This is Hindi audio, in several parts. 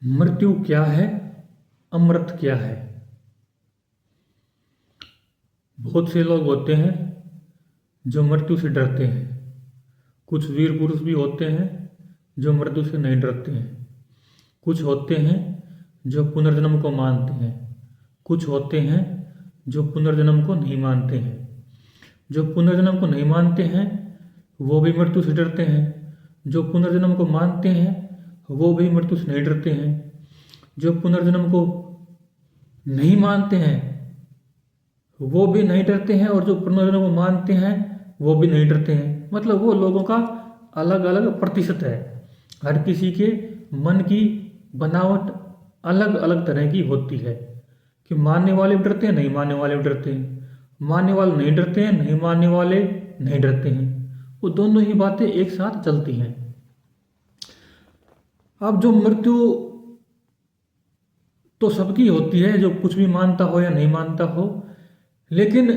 मृत्यु क्या है, अमृत क्या है। बहुत से लोग होते हैं जो मृत्यु से डरते हैं। कुछ वीर पुरुष भी होते हैं जो मृत्यु से नहीं डरते हैं। कुछ होते हैं जो पुनर्जन्म को मानते हैं। कुछ होते हैं जो पुनर्जन्म को नहीं मानते हैं। जो पुनर्जन्म को नहीं मानते हैं वो भी मृत्यु से डरते हैं। जो पुनर्जन्म को मानते हैं वो भी मृत्यु से नहीं डरते हैं। जो पुनर्जन्म को नहीं मानते हैं वो भी नहीं डरते हैं, और जो पुनर्जन्म को मानते हैं वो भी नहीं डरते हैं। मतलब वो लोगों का अलग अलग प्रतिशत है। हर किसी के मन की बनावट अलग अलग तरह की होती है कि मानने वाले भी डरते हैं, नहीं मानने वाले भी डरते हैं। मानने वाले नहीं डरते हैं, नहीं मानने वाले नहीं डरते हैं। वो दोनों ही बातें एक साथ चलती हैं। अब जो मृत्यु तो सबकी होती है, जो कुछ भी मानता हो या नहीं मानता हो, लेकिन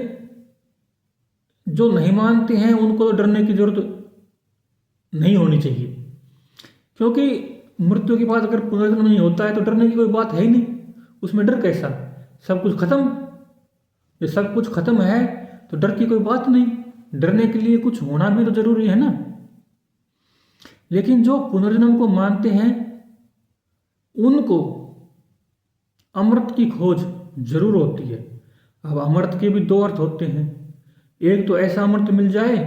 जो नहीं मानते हैं उनको तो डरने की जरूरत नहीं होनी चाहिए, क्योंकि मृत्यु के बाद अगर पुनर्जन्म नहीं होता है तो डरने की कोई बात है ही नहीं। उसमें डर कैसा, सब कुछ खत्म। ये सब कुछ खत्म है तो डर की कोई बात नहीं। डरने के लिए कुछ होना भी तो जरूरी है ना। लेकिन जो पुनर्जन्म को मानते हैं उनको अमृत की खोज जरूर होती है। अब अमृत के भी दो अर्थ होते हैं। एक तो ऐसा अमृत मिल जाए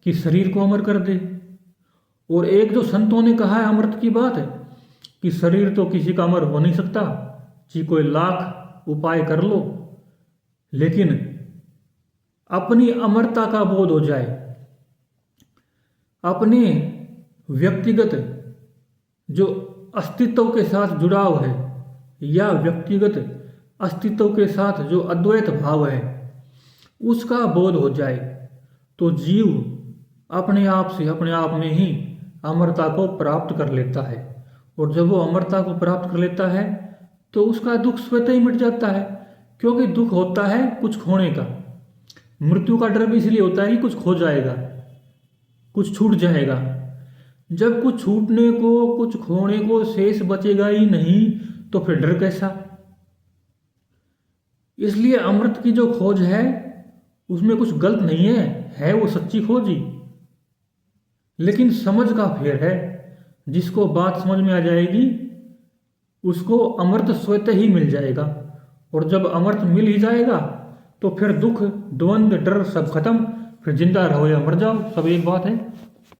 कि शरीर को अमर कर दे, और एक जो संतों ने कहा है अमृत की बात है कि शरीर तो किसी का अमर हो नहीं सकता, जी कोई लाख उपाय कर लो, लेकिन अपनी अमरता का बोध हो जाए, अपने व्यक्तिगत जो अस्तित्व के साथ जुड़ाव है या व्यक्तिगत अस्तित्व के साथ जो अद्वैत भाव है उसका बोध हो जाए, तो जीव अपने आप से, अपने आप में ही अमरता को प्राप्त कर लेता है। और जब वो अमरता को प्राप्त कर लेता है तो उसका दुख स्वतः ही मिट जाता है, क्योंकि दुख होता है कुछ खोने का। मृत्यु का डर भी इसलिए होता है कि कुछ खो जाएगा, कुछ छूट जाएगा। जब कुछ छूटने को, कुछ खोने को शेष बचेगा ही नहीं तो फिर डर कैसा। इसलिए अमृत की जो खोज है उसमें कुछ गलत नहीं है वो सच्ची खोज ही। लेकिन समझ का फेर है। जिसको बात समझ में आ जाएगी उसको अमृत स्वतः ही मिल जाएगा, और जब अमृत मिल ही जाएगा तो फिर दुख, द्वंद्व, डर सब खत्म। फिर जिंदा रहो या मर जाओ, सब एक बात है।